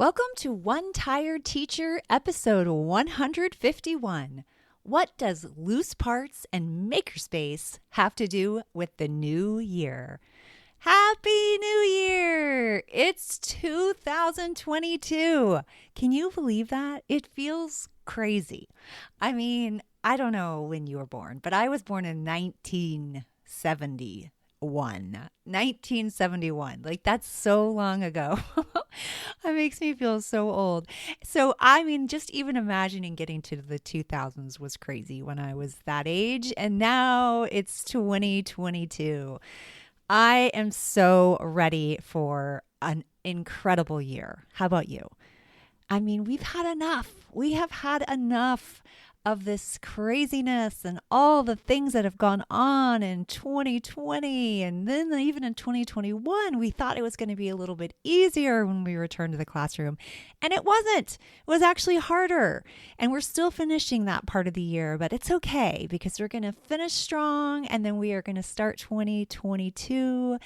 Welcome to One Tired Teacher, episode 151. What does loose parts and Makerspace have to do with the new year? Happy New Year! It's 2022. Can you believe that? It feels crazy. I mean, I don't know when you were born, but I was born in 1971. 1971. Like, that's so long ago. It makes me feel so old. So, I mean, just even imagining getting to the 2000s was crazy when I was that age. And now it's 2022. I am so ready for an incredible year. How about you? I mean, we've had enough. We have had enough of this craziness and all the things that have gone on in 2020. And then even in 2021, we thought it was going to be a little bit easier when we returned to the classroom. And it wasn't. It was actually harder. And we're still finishing that part of the year, but it's okay because we're going to finish strong. And then we are going to start 2022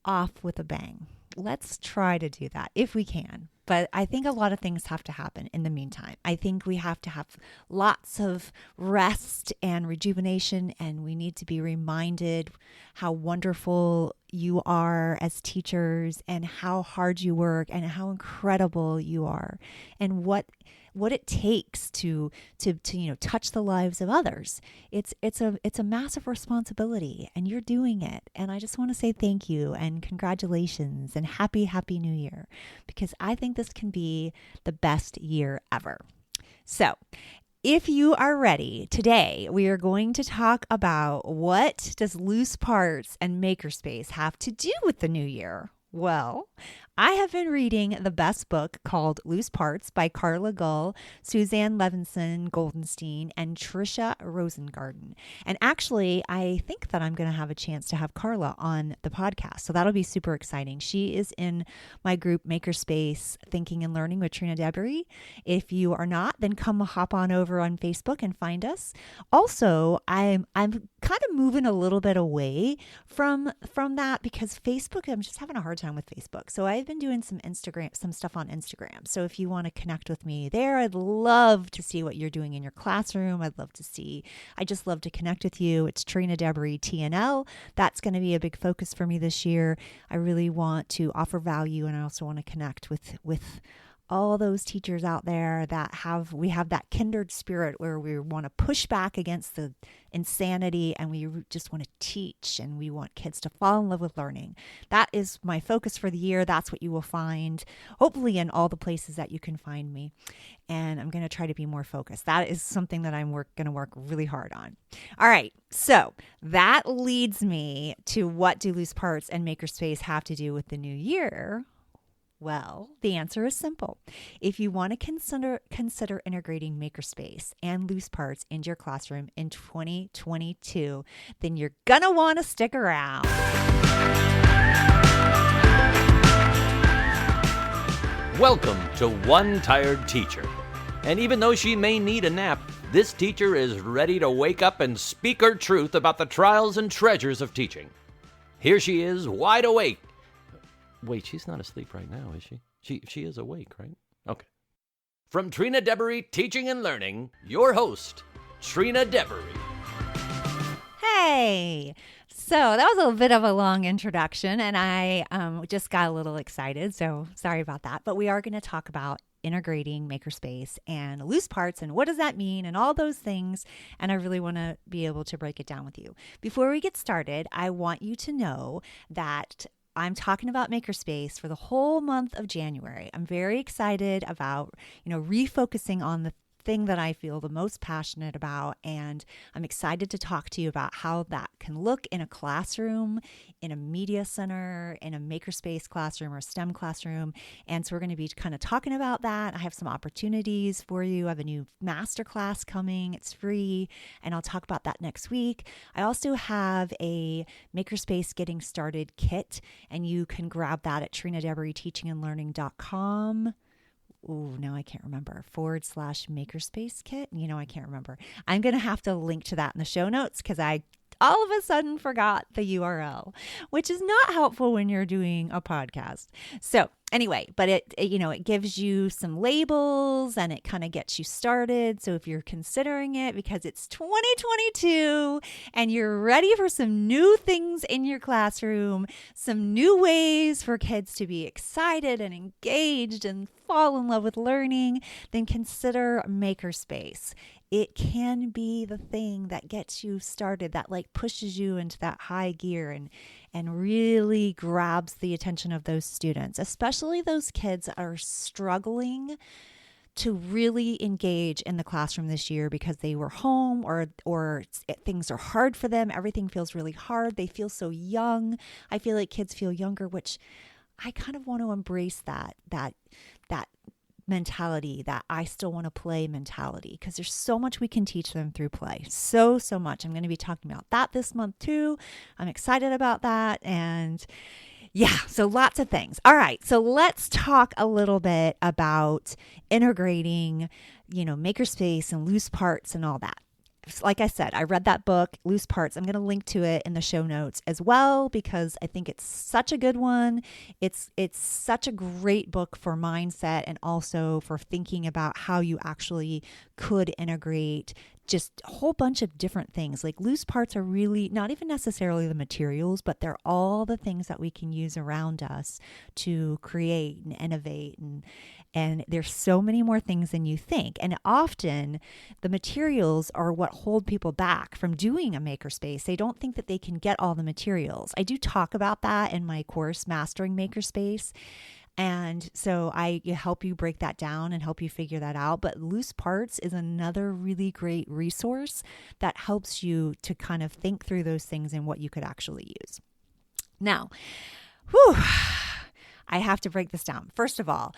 off with a bang. Let's try to do that if we can. But I think a lot of things have to happen in the meantime. I think we have to have lots of rest and rejuvenation, and we need to be reminded how wonderful you are as teachers and how hard you work and how incredible you are and what it takes to touch the lives of others. It's a massive responsibility, and you're doing it. And I just want to say thank you and congratulations and happy New Year, because I think this can be the best year ever. So, if you are ready, today we are going to talk about what does loose parts and Makerspace have to do with the new year? Well, I have been reading the best book called Loose Parts by Carla Gull, Suzanne Levinson Goldenstein, and Trisha Rosengarten. And actually, I think that I'm going to have a chance to have Carla on the podcast. So that'll be super exciting. She is in my group Makerspace Thinking and Learning with Trina Debris. If you are not, then come hop on over on Facebook and find us. Also, I'm kind of moving a little bit away from that because Facebook, I'm just having a hard time with Facebook. So I've been doing some stuff on Instagram. So if you want to connect with me there, I'd love to see what you're doing in your classroom. I just love to connect with you. It's Trina Debris TNL. That's going to be a big focus for me this year. I really want to offer value, and I also want to connect with all those teachers out there that we have that kindred spirit where we want to push back against the insanity, and we just want to teach, and we want kids to fall in love with learning. That is my focus for the year. That's what you will find, hopefully, in all the places that you can find me. And I'm going to try to be more focused. That is something that I'm going to work really hard on. All right. So that leads me to, what do loose parts and Makerspace have to do with the new year? Well, the answer is simple. If you want to consider integrating Makerspace and loose parts into your classroom in 2022, then you're going to want to stick around. Welcome to One Tired Teacher. And even though she may need a nap, this teacher is ready to wake up and speak her truth about the trials and treasures of teaching. Here she is, wide awake. Wait, she's not asleep right now, is she? She is awake, right? Okay. From Trina Debris Teaching and Learning, your host, Trina Debris. Hey! So that was a bit of a long introduction, and I just got a little excited, so sorry about that. But we are going to talk about integrating Makerspace and loose parts and what does that mean and all those things. And I really want to be able to break it down with you. Before we get started, I want you to know that I'm talking about Makerspace for the whole month of January. I'm very excited about, refocusing on the thing that I feel the most passionate about. And I'm excited to talk to you about how that can look in a classroom, in a media center, in a Makerspace classroom or STEM classroom. And so we're going to be kind of talking about that. I have some opportunities for you. I have a new masterclass coming. It's free. And I'll talk about that next week. I also have a Makerspace Getting Started kit, and you can grab that at trinadebryteachingandlearning.com. Ooh, now I can't remember. /Makerspace kit. I can't remember. I'm going to have to link to that in the show notes because I all of a sudden forgot the URL, which is not helpful when you're doing a podcast. So Anyway, but it gives you some labels and it kind of gets you started. So if you're considering it because it's 2022 and you're ready for some new things in your classroom, some new ways for kids to be excited and engaged and fall in love with learning, then consider Makerspace. It can be the thing that gets you started, that like pushes you into that high gear and really grabs the attention of those students, especially those kids that are struggling to really engage in the classroom this year because they were home or things are hard for them. Everything feels really hard. They feel so young. I feel like kids feel younger, which I kind of want to embrace that mentality, that I still want to play mentality, because there's so much we can teach them through play. So much. I'm going to be talking about that this month too. I'm excited about that. And yeah, so lots of things. All right. So let's talk a little bit about integrating, Makerspace and loose parts and all that. Like I said, I read that book, Loose Parts. I'm going to link to it in the show notes as well because I think it's such a good one. It's such a great book for mindset and also for thinking about how you actually could integrate just a whole bunch of different things. Like loose parts are really not even necessarily the materials, but they're all the things that we can use around us to create and innovate. And there's so many more things than you think. And often the materials are what hold people back from doing a makerspace. They don't think that they can get all the materials. I do talk about that in my course, Mastering Makerspace. And so I help you break that down and help you figure that out. But Loose Parts is another really great resource that helps you to kind of think through those things and what you could actually use. Now, I have to break this down. First of all,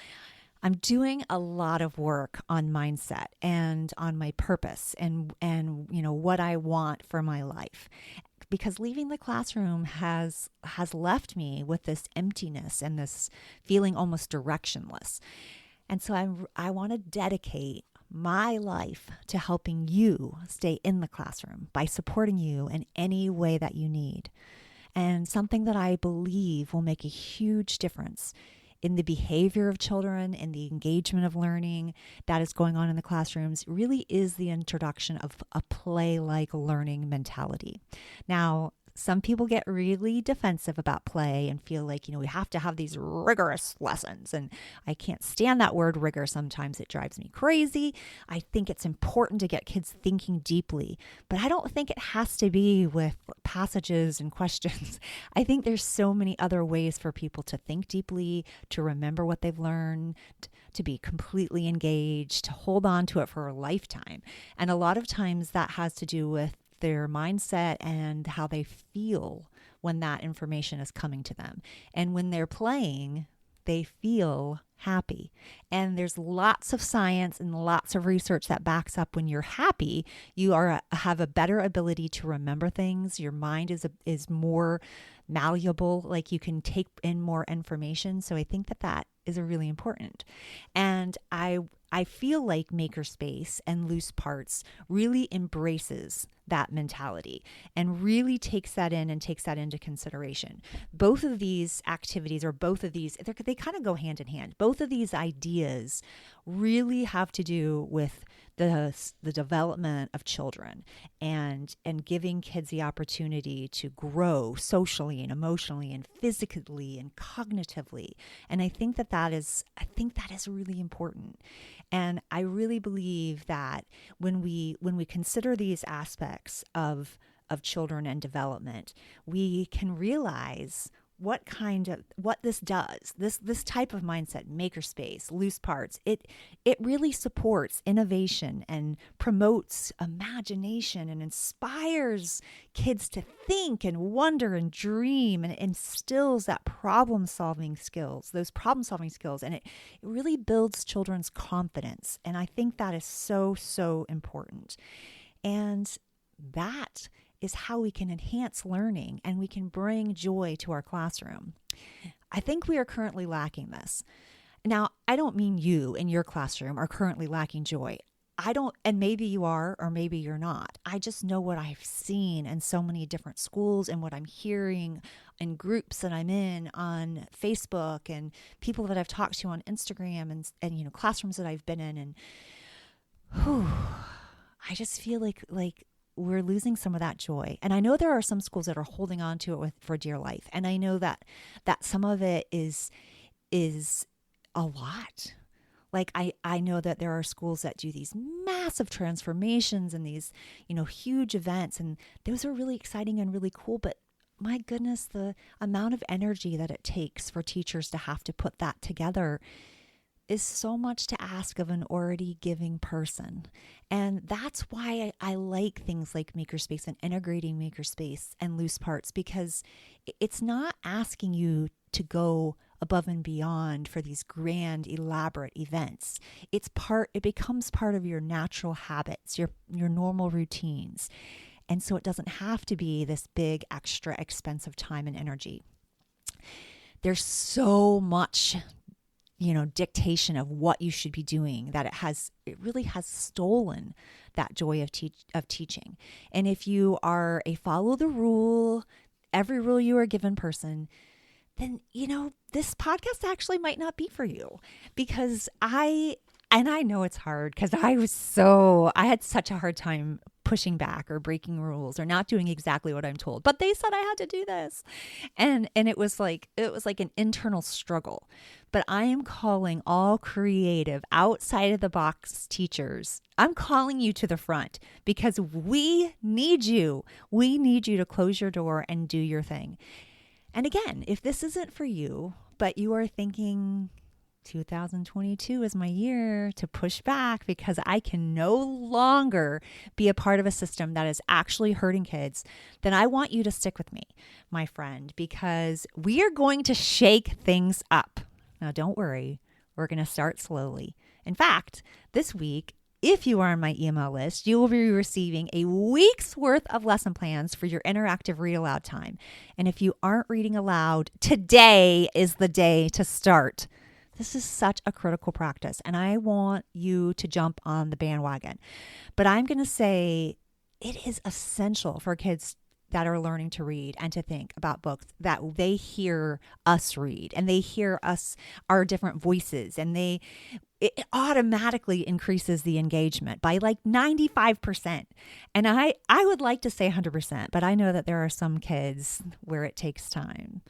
I'm doing a lot of work on mindset and on my purpose and what I want for my life. Because leaving the classroom has left me with this emptiness and this feeling almost directionless. And so I want to dedicate my life to helping you stay in the classroom by supporting you in any way that you need. And something that I believe will make a huge difference in the behavior of children, in the engagement of learning that is going on in the classrooms, really is the introduction of a play-like learning mentality. Now, some people get really defensive about play and feel like, we have to have these rigorous lessons. And I can't stand that word rigor. Sometimes it drives me crazy. I think it's important to get kids thinking deeply, but I don't think it has to be with passages and questions. I think there's so many other ways for people to think deeply, to remember what they've learned, to be completely engaged, to hold on to it for a lifetime. And a lot of times that has to do with their mindset and how they feel when that information is coming to them. And when they're playing, they feel happy. And there's lots of science and lots of research that backs up when you're happy, you have a better ability to remember things. Your mind is more malleable, like you can take in more information. So I think that is really important. And I feel like Makerspace and Loose Parts really embraces that mentality and really takes that in and takes that into consideration. Both of these activities, or they kind of go hand in hand. Both of these ideas really have to do with the development of children and giving kids the opportunity to grow socially and emotionally and physically and cognitively. And I think that is really important. And I really believe that when we consider these aspects of children and development, we can realize what this does. This type of mindset, Makerspace, Loose Parts, it really supports innovation and promotes imagination and inspires kids to think and wonder and dream, and it instills those problem solving skills, and it really builds children's confidence. And I think that is so important. And that is how we can enhance learning and we can bring joy to our classroom. I think we are currently lacking this. Now, I don't mean you in your classroom are currently lacking joy. I don't, and maybe you are, or maybe you're not. I just know what I've seen in so many different schools and what I'm hearing in groups that I'm in on Facebook and people that I've talked to on Instagram and classrooms that I've been in. And whew, I just feel like we're losing some of that joy. And I know there are some schools that are holding on to it for dear life. And I know that some of it is a lot. Like I know that there are schools that do these massive transformations and these, huge events, and those are really exciting and really cool. But my goodness, the amount of energy that it takes for teachers to have to put that together is so much to ask of an already giving person. And that's why I like things like Makerspace and integrating Makerspace and loose parts, because it's not asking you to go above and beyond for these grand, elaborate events. It becomes part of your natural habits, your normal routines. And so it doesn't have to be this big, extra expensive time and energy. There's so much dictation of what you should be doing that it really has stolen that joy of teaching. And if you are a follow the rule, every rule you are given person, then this podcast actually might not be for you, because I know it's hard, because I had such a hard time pushing back or breaking rules or not doing exactly what I'm told. But they said I had to do this. And it was like an internal struggle. But I am calling all creative, outside of the box teachers. I'm calling you to the front, because we need you. We need you to close your door and do your thing. And again, if this isn't for you, but you are thinking 2022 is my year to push back because I can no longer be a part of a system that is actually hurting kids, then I want you to stick with me, my friend, because we are going to shake things up. Now, don't worry. We're going to start slowly. In fact, this week, if you are on my email list, you will be receiving a week's worth of lesson plans for your interactive read aloud time. And if you aren't reading aloud, today is the day to start. This is such a critical practice, and I want you to jump on the bandwagon. But I'm going to say it is essential for kids that are learning to read and to think about books, that they hear us read and they hear our different voices, and it automatically increases the engagement by like 95%. And I would like to say 100%, but I know that there are some kids where it takes time.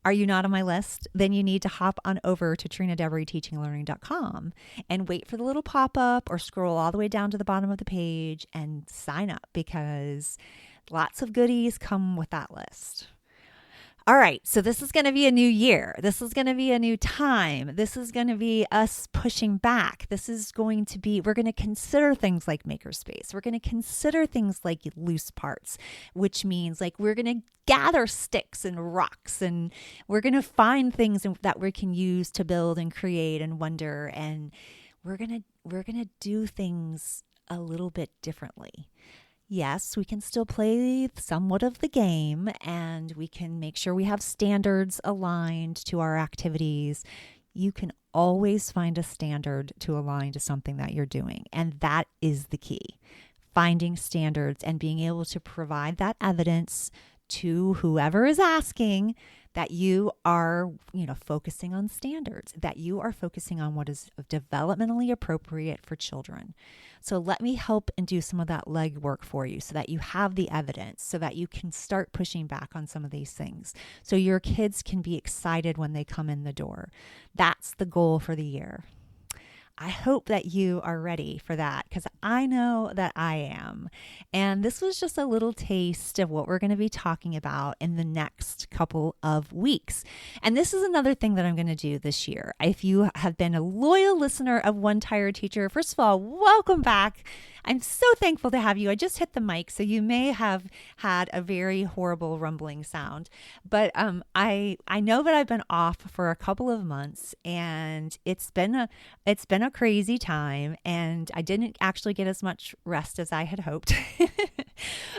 Are you not on my list? Then you need to hop on over to TrinaDeveryTeachingLearning.com and wait for the little pop-up, or scroll all the way down to the bottom of the page and sign up, because lots of goodies come with that list. All right, so this is going to be a new year. This is going to be a new time. This is going to be us pushing back. We're going to consider things like Makerspace. We're going to consider things like loose parts, which means like we're going to gather sticks and rocks, and we're going to find things that we can use to build and create and wonder. And we're going to do things a little bit differently. Yes, we can still play somewhat of the game, and we can make sure we have standards aligned to our activities. You can always find a standard to align to something that you're doing, and that is the key. Finding standards and being able to provide that evidence to whoever is asking that you are, focusing on standards, that you are focusing on what is developmentally appropriate for children. So let me help and do some of that legwork for you so that you have the evidence, so that you can start pushing back on some of these things, so your kids can be excited when they come in the door. That's the goal for the year. I hope that you are ready for that, because I know that I am. And this was just a little taste of what we're going to be talking about in the next couple of weeks. And this is another thing that I'm going to do this year. If you have been a loyal listener of One Tired Teacher, first of all, welcome back. I'm so thankful to have you. I just hit the mic, so you may have had a very horrible rumbling sound. But I know that I've been off for a couple of months, and it's been a crazy time, and I didn't actually get as much rest as I had hoped.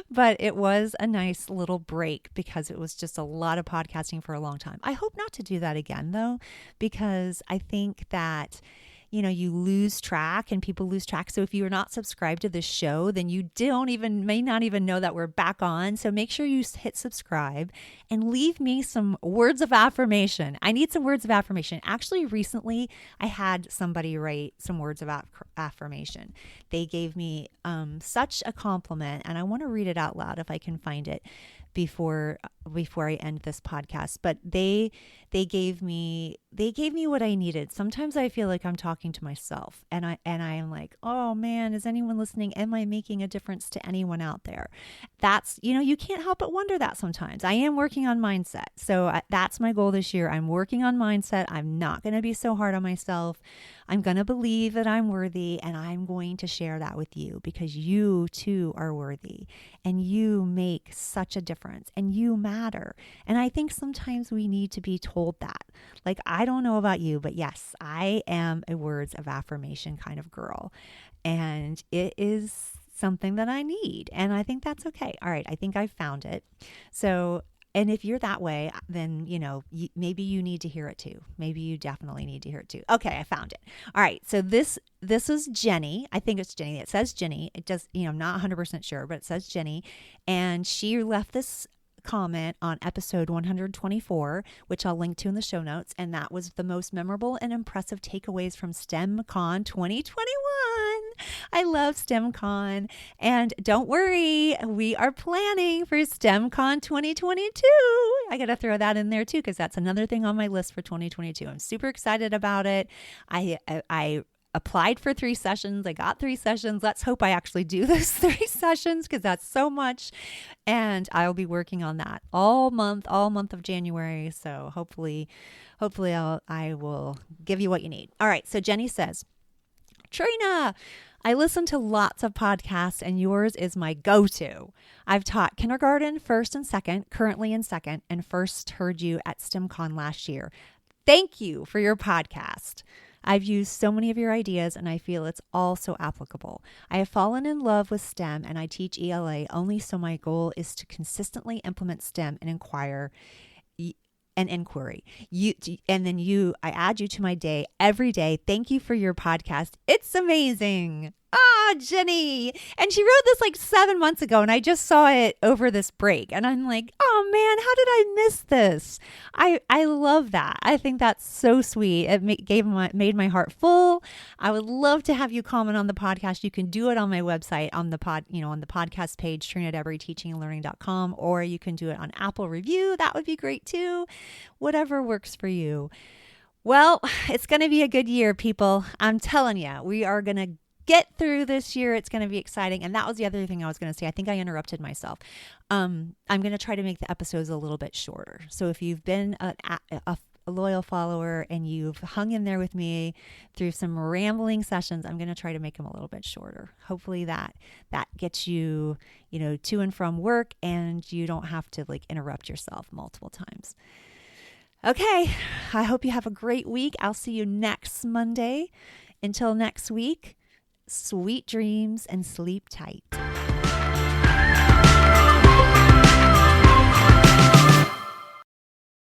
But it was a nice little break, because it was just a lot of podcasting for a long time. I hope not to do that again, though, because I think that you lose track and people lose track. So if you're not subscribed to the show, then you may not even know that we're back on. So make sure you hit subscribe and leave me some words of affirmation. I need some words of affirmation. Actually, recently I had somebody write some words of affirmation. They gave me such a compliment, and I want to read it out loud if I can find it before I end this podcast. But they gave me what I needed. Sometimes I feel like I'm talking to myself, and I am like, oh man, is anyone listening? Am I making a difference to anyone out there? That's, you can't help but wonder that sometimes. I am working on mindset. So that's my goal this year. I'm working on mindset. I'm not going to be so hard on myself. I'm going to believe that I'm worthy, and I'm going to share that with you, because you too are worthy, and you make such a difference, and you matter. And I think sometimes we need to be told that. Like, I don't know about you, but yes, I am a words of affirmation kind of girl, and it is something that I need, and I think that's okay. All right, I think I found it. So, and if you're that way, then, maybe you need to hear it too. Maybe you definitely need to hear it too. Okay, I found it. All right, so this is Jenny. I think it's Jenny. It says Jenny. It does, I'm not 100% sure, but it says Jenny, and she left this comment on episode 124, which I'll link to in the show notes. And that was the most memorable and impressive takeaways from STEMCon 2021. I love STEMCon. And don't worry, we are planning for STEMCon 2022. I got to throw that in there too, because that's another thing on my list for 2022. I'm super excited about it. I applied for 3 sessions. I got 3 sessions. Let's hope I actually do those 3 sessions, because that's so much. And I'll be working on that all month of January. So hopefully I will give you what you need. All right. So Jenny says, Trina, I listen to lots of podcasts, and yours is my go-to. I've taught kindergarten, first and second, currently in second, and first heard you at STEMCon last year. Thank you for your podcast. I've used so many of your ideas, and I feel it's all so applicable. I have fallen in love with STEM, and I teach ELA only, so my goal is to consistently implement STEM and inquiry. I add you to my day every day. Thank you for your podcast. It's amazing. Jenny. And she wrote this like 7 months ago, and I just saw it over this break, and I'm like, oh man, how did I miss this? I love that. I think that's so sweet. It made my heart full. I would love to have you comment on the podcast. You can do it on my website, on the podcast page, TrinaDebreTeachingandLearning.com, or you can do it on Apple Review. That would be great too. Whatever works for you. Well, it's going to be a good year, people. I'm telling you, we are going to get through this year. It's going to be exciting. And that was the other thing I was going to say. I think I interrupted myself. I'm going to try to make the episodes a little bit shorter. So if you've been a loyal follower and you've hung in there with me through some rambling sessions, I'm going to try to make them a little bit shorter. Hopefully that gets you, to and from work, and you don't have to interrupt yourself multiple times. Okay. I hope you have a great week. I'll see you next Monday. Until next week, sweet dreams and sleep tight.